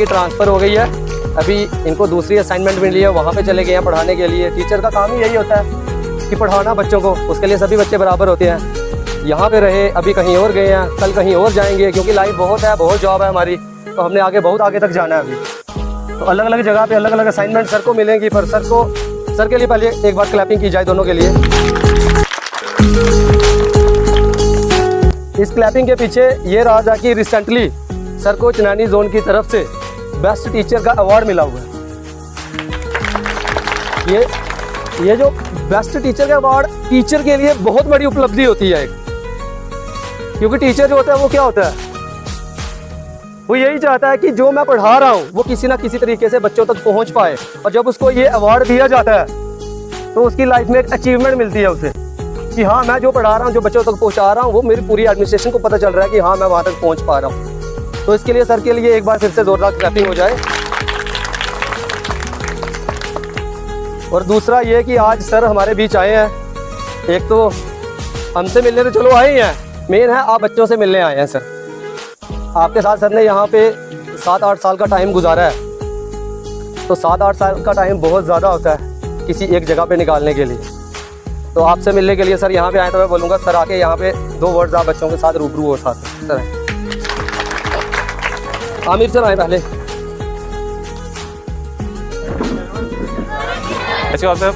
की ट्रांसफ़र हो गई है, अभी इनको दूसरी असाइनमेंट मिली है, वहाँ पे चले गए हैं पढ़ाने के लिए। टीचर का काम ही यही होता है कि पढ़ाना बच्चों को, उसके लिए सभी बच्चे बराबर होते हैं। यहाँ पे रहे, अभी कहीं और गए हैं, कल कहीं और जाएंगे, क्योंकि लाइफ बहुत है, बहुत जॉब है हमारी, तो हमने आगे बहुत आगे तक जाना है अभी। तो अलग अलग जगह पे अलग अलग असाइनमेंट सर को मिलेंगी, पर सर के लिए पहले एक बार क्लैपिंग की जाए दोनों के लिए। इस क्लैपिंग के पीछे ये राज है कि रिसेंटली सर को चनैनी जोन की तरफ से बेस्ट टीचर का अवार्ड मिला हुआ है। ये जो बेस्ट टीचर का अवार्ड टीचर के लिए बहुत बड़ी उपलब्धि होती है एक, क्योंकि टीचर जो होता है वो क्या होता है, वो यही चाहता है कि जो मैं पढ़ा रहा हूँ वो किसी ना किसी तरीके से बच्चों तक पहुँच पाए, और जब उसको ये अवार्ड दिया जाता है तो उसकी लाइफ में एक अचीवमेंट मिलती है उसे कि हाँ मैं जो पढ़ा रहा हूँ, जो बच्चों तक पहुँचा रहा हूँ, वो मेरी पूरी एडमिनिस्ट्रेशन को पता चल रहा है कि हाँ मैं वहाँ तक पहुँच पा रहा हूँ। तो इसके लिए सर के लिए एक बार फिर से जोरदार क्लैपिंग हो जाए। और दूसरा ये कि आज सर हमारे बीच आए हैं। एक तो हमसे मिलने तो चलो आए ही हैं, मेन है आप बच्चों से मिलने आए हैं। सर आपके साथ सर ने यहाँ पे 7-8 साल का टाइम गुजारा है, तो 7-8 साल का टाइम बहुत ज़्यादा होता है किसी एक जगह पे निकालने के लिए। तो आपसे मिलने के लिए सर यहाँ पे आए, तो मैं बोलूँगा सर आके यहाँ पे 2 वर्ड्स आप बच्चों के साथ रूबरू हो साथ में। सर आमिर सर आए पहले। कैसे हो आप सब?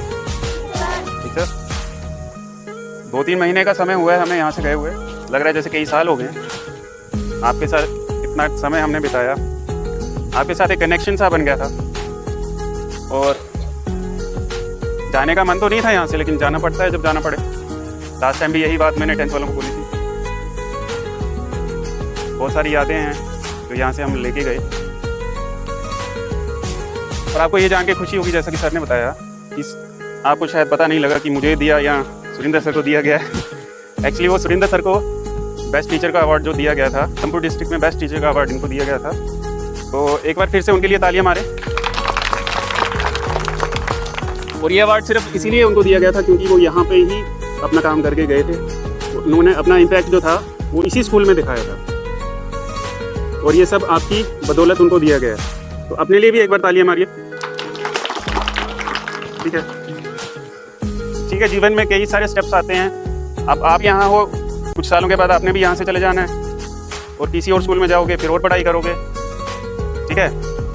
ठीक सर। 2-3 महीने का समय हुआ है हमें यहाँ से गए हुए, लग रहा है जैसे कई साल हो गए। आपके साथ इतना समय हमने बिताया, आपके साथ एक कनेक्शन सा बन गया था, और जाने का मन तो नहीं था यहाँ से, लेकिन जाना पड़ता है जब जाना पड़े। लास्ट टाइम भी यही बात मैंने 10th वालों को बोली थी। बहुत सारी यादें हैं जो यहाँ से हम लेके गए, और आपको ये जान के खुशी होगी जैसा कि सर ने बताया कि आपको शायद पता नहीं लगा कि मुझे दिया या सुरेंद्र सर को दिया गया है। एक्चुअली वो सुरेंद्र सर को बेस्ट टीचर का अवार्ड जो दिया गया था, रामपुर डिस्ट्रिक्ट में बेस्ट टीचर का अवार्ड इनको दिया गया था। तो एक बार फिर से उनके लिए तालियां मारें। और ये अवार्ड सिर्फ इसीलिए उनको दिया गया था क्योंकि वो यहाँ पे ही अपना काम करके गए थे। उन्होंने अपना इम्पैक्ट जो था वो इसी स्कूल में दिखाया था, और ये सब आपकी बदौलत उनको दिया गया है। तो अपने लिए भी एक बार तालियां मारिए। ठीक है, ठीक है। जीवन में कई सारे स्टेप्स आते हैं। अब आप यहाँ हो, कुछ सालों के बाद आपने भी यहाँ से चले जाना है और किसी और स्कूल में जाओगे, फिर और पढ़ाई करोगे। ठीक है,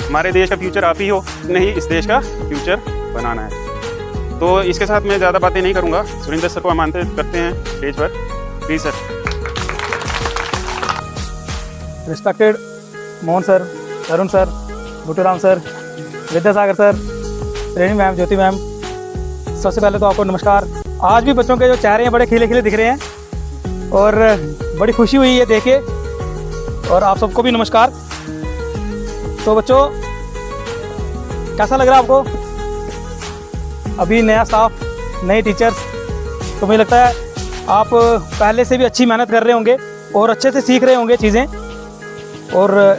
हमारे देश का फ्यूचर आप ही हो, नहीं इस देश का फ्यूचर बनाना है। तो इसके साथ मैं ज़्यादा बातें नहीं करूँगा। सुरेंद्र सर को आमंत्रित करते हैं स्टेज पर, please sir. Respected Mohan sir, Tarun sir, Buturam sir, Vidyasagar sir, Reni ma'am, Jyoti ma'am, सबसे पहले तो आपको नमस्कार। आज भी बच्चों के जो चेहरे हैं बड़े खिले खिले दिख रहे हैं और बड़ी खुशी हुई है देख के, और आप सबको भी नमस्कार। तो बच्चों कैसा लग रहा है आपको? अभी नया स्टाफ, नए टीचर्स, तो मुझे लगता है आप पहले से भी अच्छी मेहनत कर रहे होंगे और अच्छे से सीख रहे होंगे चीज़ें, और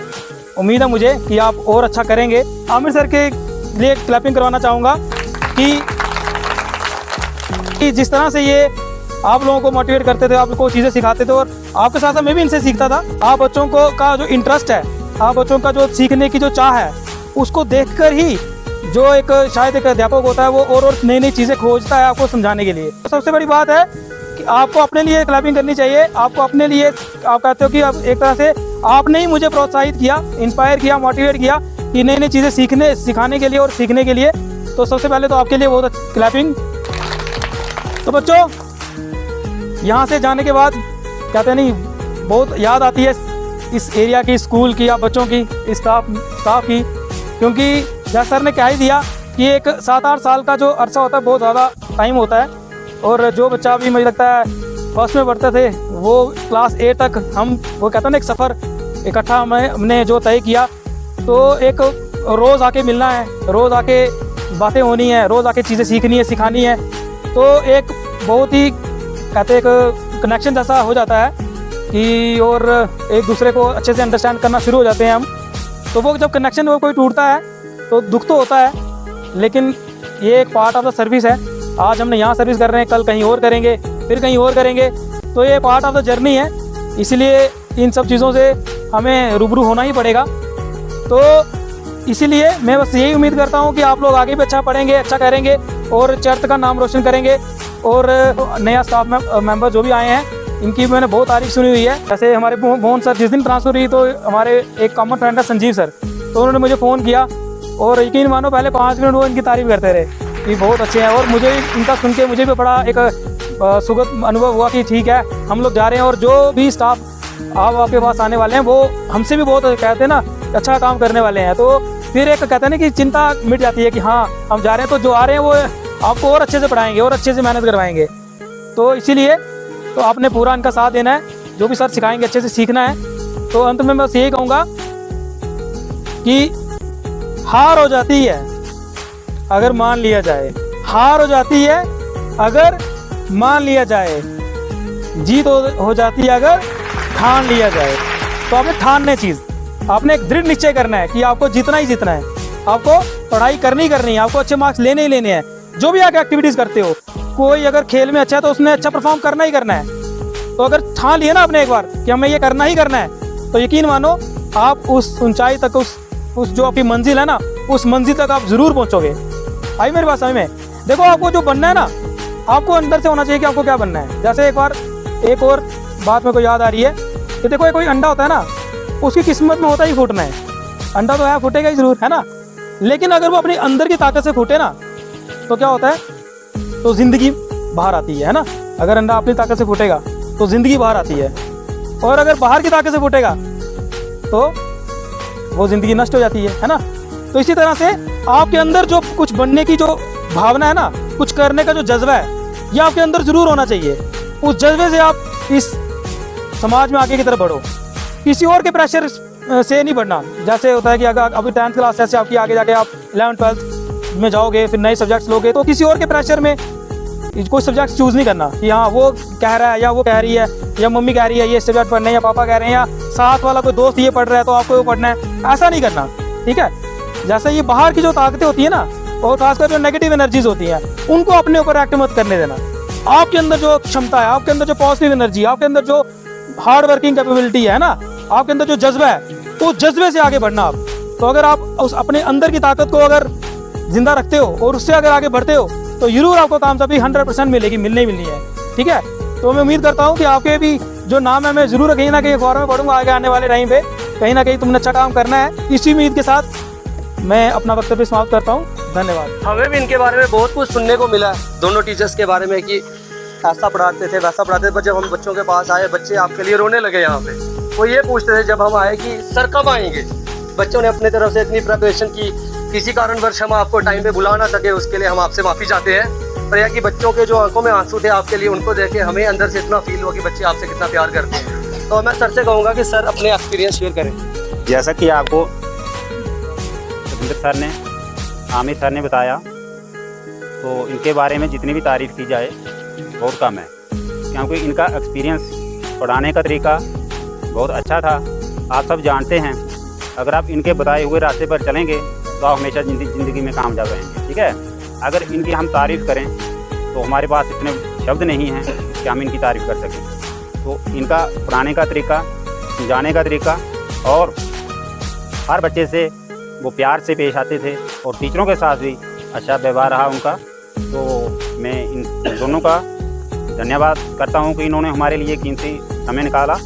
उम्मीद है मुझे कि आप और अच्छा करेंगे। आमिर सर के लिए क्लैपिंग करवाना चाहूँगा कि जिस तरह से ये आप लोगों को मोटिवेट करते थे, आप लोगों को चीज़ें सिखाते थे, और आपके साथ साथ मैं भी इनसे सीखता था। आप बच्चों को का जो इंटरेस्ट है, आप बच्चों का जो सीखने की जो चाह है, उसको देखकर ही जो एक शायद एक अध्यापक होता है वो और नई नई चीज़ें खोजता है आपको समझाने के लिए। तो सबसे बड़ी बात है कि आपको अपने लिए क्लैपिंग करनी चाहिए। आपको अपने लिए, आप कहते हो कि अब एक तरह से आपने ही मुझे प्रोत्साहित किया, इंस्पायर किया, मोटिवेट किया कि नई नई चीज़ें सिखाने के लिए और सीखने के लिए। तो सबसे पहले तो आपके लिए बहुत अच्छी क्लैपिंग। तो बच्चों यहाँ से जाने के बाद कहते नहीं, बहुत याद आती है इस एरिया की, स्कूल की, या बच्चों की, स्टाफ की, क्योंकि जैसा सर ने कह ही दिया कि एक 7-8 साल का जो अरसा होता है बहुत ज़्यादा टाइम होता है। और जो बच्चा अभी मुझे लगता है फर्स्ट में पढ़ते थे, वो क्लास 8 तक हम वो कहते हैं ना एक सफ़र इकट्ठा हमने जो तय किया, तो एक रोज़ आके मिलना है, रोज़ आके बातें होनी है, रोज़ आके चीज़ें सीखनी है, सिखानी है। तो एक बहुत ही कहते एक कनेक्शन जैसा हो जाता है कि और एक दूसरे को अच्छे से अंडरस्टैंड करना शुरू हो जाते हैं हम। तो वो जब कनेक्शन वो कोई टूटता है तो दुख तो होता है, लेकिन ये एक पार्ट ऑफ द सर्विस है। आज हमने यहाँ सर्विस कर रहे हैं, कल कहीं और करेंगे, फिर कहीं और करेंगे, तो ये पार्ट ऑफ द जर्नी है। इसलिए इन सब चीज़ों से हमें रूबरू होना ही पड़ेगा। तो इसीलिए मैं बस यही उम्मीद करता हूँ कि आप लोग आगे भी अच्छा पढ़ेंगे, अच्छा करेंगे और चर्च का नाम रोशन करेंगे। और नया स्टाफ मेंबर जो भी आए हैं इनकी मैंने बहुत तारीफ सुनी हुई है। जैसे हमारे मोहन सर जिस दिन ट्रांसफ़र हुई तो हमारे एक कॉमन फ्रेंड है संजीव सर, तो उन्होंने मुझे फ़ोन किया और यकीन मानो पहले 5 मिनट वो इनकी तारीफ करते रहे कि बहुत अच्छे हैं। और मुझे इनका सुन के मुझे भी बड़ा एक सुखद अनुभव हुआ कि ठीक है हम लोग जा रहे हैं और जो भी स्टाफ आप आपके पास आने वाले हैं वो हमसे भी बहुत कहते हैं ना अच्छा काम करने वाले हैं। तो फिर एक कहते हैं ना कि चिंता मिट जाती है कि हाँ हम जा रहे हैं तो जो आ रहे हैं वो आपको और अच्छे से पढ़ाएंगे और अच्छे से मेहनत करवाएंगे। तो इसीलिए तो आपने पूरा इनका साथ देना है, जो भी सर सिखाएंगे अच्छे से सीखना है। तो अंत में बस यही कहूँगा कि हार हो जाती है अगर मान लिया जाए, हार हो जाती है अगर मान लिया जाए, जीत हो जाती है अगर ठान लिया जाए। तो आपने ठानने चीज़, आपने एक दृढ़ निश्चय करना है कि आपको जीतना ही जीतना है, आपको पढ़ाई करनी है, आपको अच्छे मार्क्स लेने ही लेने हैं। जो भी आगे एक्टिविटीज़ करते हो, कोई अगर खेल में अच्छा है तो उसने अच्छा परफॉर्म करना ही करना है। तो अगर ठान लिया ना आपने एक बार कि हमें ये करना ही करना है, तो यकीन मानो आप उस ऊंचाई तक, उस जो आपकी मंजिल है ना, उस मंजिल तक आप ज़रूर पहुँचोगे। आई मेरी बात समझ में? देखो आपको जो बनना है ना, आपको अंदर से होना चाहिए कि आपको क्या बनना है। जैसे एक बार एक और बात मेरे को याद आ रही है कि देखो कोई अंडा होता है ना, उसकी किस्मत में होता ही फूटना है। अंडा तो है, फूटेगा ही ज़रूर, है ना। लेकिन अगर वो अपनी अंदर की ताकत से फूटे ना तो क्या होता है, तो ज़िंदगी बाहर आती है ना। अगर अंडा अपनी ताकत से फूटेगा तो ज़िंदगी बाहर आती है, और अगर बाहर की ताकत से फूटेगा तो वो ज़िंदगी नष्ट हो जाती है ना। तो इसी तरह से आपके अंदर जो कुछ बनने की जो भावना है ना, कुछ करने का जो जज्बा है, ये आपके अंदर ज़रूर होना चाहिए। उस जज्बे से आप इस समाज में आगे की तरफ बढ़ो, किसी और के प्रेशर से नहीं बढ़ना। जैसे होता है कि अगर अभी 10th क्लास जैसे आपकी आगे जाके आप 11th 12th में जाओगे, फिर नए सब्जेक्ट्स लोगे, तो किसी और के प्रेशर में कोई सब्जेक्ट चूज़ नहीं करना कि हाँ वो कह रहा है या वो कह रही है या मम्मी कह रही है ये सब्जेक्ट पढ़ना है, या पापा कह रहे हैं, या साथ वाला कोई दोस्त ये पढ़ रहा है तो आपको वो पढ़ना है, ऐसा नहीं करना। ठीक है, जैसे ये बाहर की जो ताकतें होती है ना, और खासकर जो नेगेटिव एनर्जीज होती हैं, उनको अपने ऊपर एक्ट मत करने देना। आपके अंदर जो क्षमता है, आपके अंदर जो पॉजिटिव एनर्जी, आपके अंदर जो हार्ड वर्किंग कैपेबिलिटी है ना, आपके अंदर जो जज्बा है, उस जज्बे से आगे बढ़ना आप। तो अगर आप उस अपने अंदर की ताकत को अगर जिंदा रखते हो और उससे अगर आगे बढ़ते हो तो जरूर आपको कामयाबी 100% मिलेगी, मिलनी ही मिलनी है। ठीक है, तो मैं उम्मीद करता हूँ कि आपके भी जो नाम है मैं जरूर कहीं ना कहीं अखबार में पढ़ूंगा आगे आने वाले टाइम पे, कहीं ना कहीं तुमने अच्छा काम करना है। इसी उम्मीद के साथ मैं अपना वक्तव्य समाप्त करता हूँ। धन्यवाद। हमें भी इनके बारे में बहुत कुछ सुनने को मिला, दोनों टीचर्स के बारे में, कि ऐसा पढ़ाते थे वैसा पढ़ाते थे। पर जब हम बच्चों के पास आए, बच्चे आपके लिए रोने लगे। यहाँ पे वो ये पूछते थे जब हम आए कि सर कब आएंगे। बच्चों ने अपने तरफ से इतनी प्रिपरेशन की, किसी कारणवश हम आपको टाइम पे बुला ना सके, उसके लिए हम आपसे माफ़ी चाहते हैं। पर यह कि बच्चों के जो आंखों में आंसू थे आपके लिए, उनको देख के हमें अंदर से इतना फील हुआ कि बच्चे आपसे कितना प्यार करते हैं। तो मैं सर से कहूँगा कि सर अपने एक्सपीरियंस शेयर करें। जैसा कि आपको सतेंद्र सर ने, आमिर सर ने बताया, तो इनके बारे में जितनी भी तारीफ़ की जाए बहुत कम है, क्योंकि इनका एक्सपीरियंस, पढ़ाने का तरीका बहुत अच्छा था। आप सब जानते हैं, अगर आप इनके बताए हुए रास्ते पर चलेंगे तो आप हमेशा ज़िंदगी में कामयाब रहेंगे। ठीक है, अगर इनकी हम तारीफ़ करें तो हमारे पास इतने शब्द नहीं हैं कि हम इनकी तारीफ़ कर सकें। तो इनका पढ़ाने का तरीका, समझाने का तरीका, और हर बच्चे से वो प्यार से पेश आते थे, और टीचरों के साथ भी अच्छा व्यवहार रहा उनका। तो मैं इन दोनों का धन्यवाद करता हूं कि इन्होंने हमारे लिए कीमती समय निकाला,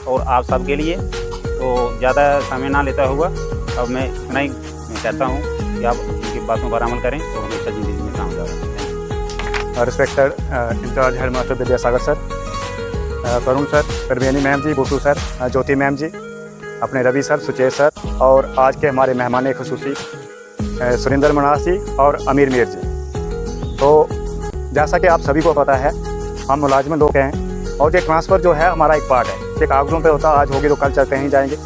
और आप सब के लिए। तो ज़्यादा समय ना लेता हुआ अब मैं इतना ही कहता हूं कि आप इनकी बातों पर अमल करें और हमेशा ज़िंदगी में कामयाब रहें। Respected in charge headmaster Vidyasagar sir, Varun sir, Parveni ma'am ji, Butu sir, Jyoti ma'am ji, अपने रवि सर, सुचेत सर, और आज के हमारे मेहमान खुसूसी सुरेंद्र मनास जी और अमीर मीर जी। तो जैसा कि आप सभी को पता है, हम मुलाजिम लोग हैं, और ये ट्रांसफ़र जो है हमारा एक पार्ट है। ये कागज़ों पे होता, आज होगी तो कल चलते ही जाएंगे।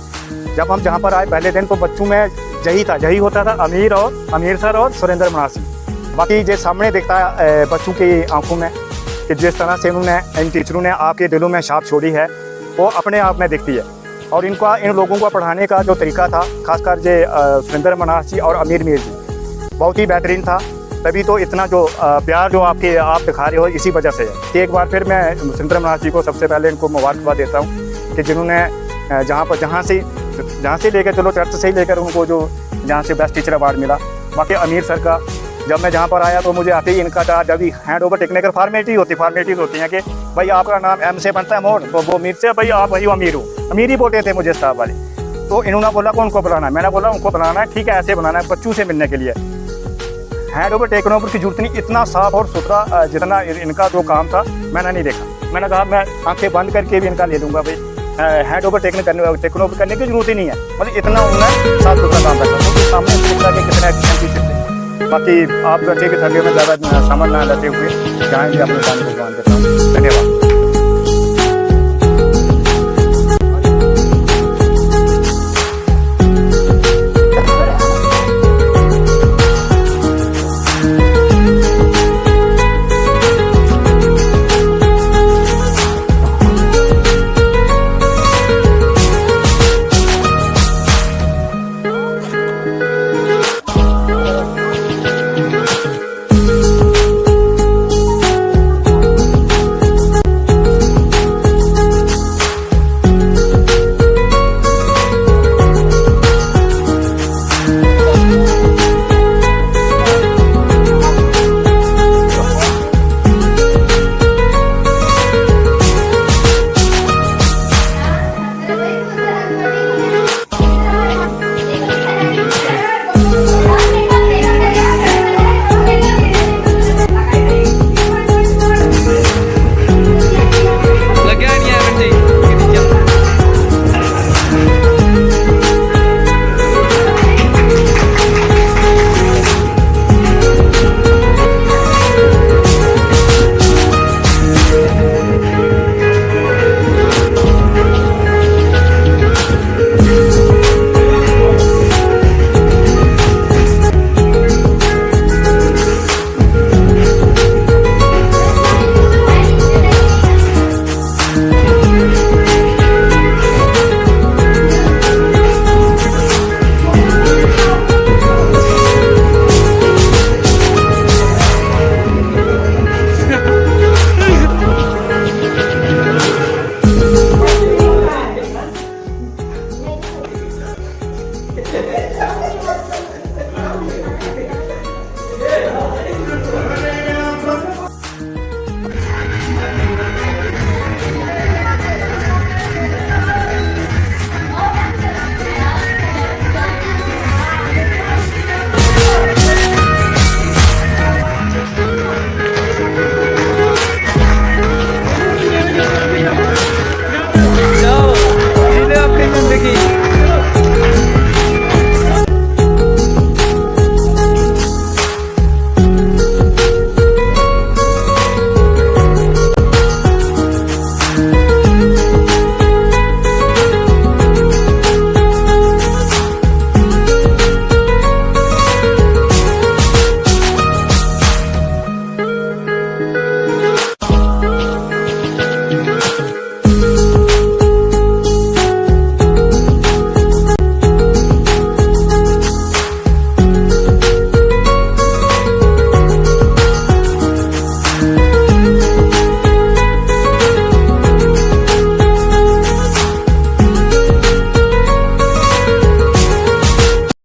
जब हम जहाँ पर आए पहले दिन, तो बच्चों में यही होता था, अमीर सर और सुरेंद्र मनास जी। बाकी ये सामने दिखता है बच्चों की आंखों में कि जिस तरह से उन्होंने, इन टीचरों ने आपके दिलों में छाप छोड़ी है, वो अपने आप में दिखती है। और इन लोगों को पढ़ाने का जो तरीका था, खासकर ये सुरेंद्र मनास जी और अमीर मीर जी, बहुत ही बेहतरीन था। तभी तो इतना जो प्यार जो आप दिखा रहे हो, इसी वजह से है। कि एक बार फिर मैं सुरेंद्र मनास जी को सबसे पहले इनको मुबारकबाद देता हूँ कि जिन्होंने जहाँ से लेकर चलो, चर्च से ही लेकर उनको जो जहाँ से बेस्ट टीचर अवार्ड मिला। बाकी अमीर सर का जब मैं जहाँ पर आया तो मुझे आते ही इनका था, जब भी हैंड ओवर टेक्निकल फॉर्मेलिटीज़ होती हैं कि भाई आपका नाम एम से बनता है मोड़, तो वो अमीर से भाई आप भाई अमीर हो, अमीर ही बोलते थे मुझे स्टाफ वाले। तो इन्होंने बोला कि उनको बुलाना है, मैंने बोला उनको बुलाना है, ठीक है ऐसे बुलाना है बच्चों से मिलने के लिए। हैंड ओवर टेकन ओवर की जरूरत नहीं, इतना साफ और सुथरा जितना इनका जो काम था मैंने नहीं देखा। मैंने कहा मैं आंखें बंद करके भी इनका ले लूँगा भाई, हैंड ओवर टेकन ओवर करने की जरूरत ही नहीं है, मतलब इतना उन्होंने साफ सुथरा काम रखा। तो सामने कितना एक्सपेंसिव। बाकी आप बच्चे के थर्ड में ज़्यादा सामान ना लेते हुए जाएंगे अपने काम को। धन्यवाद।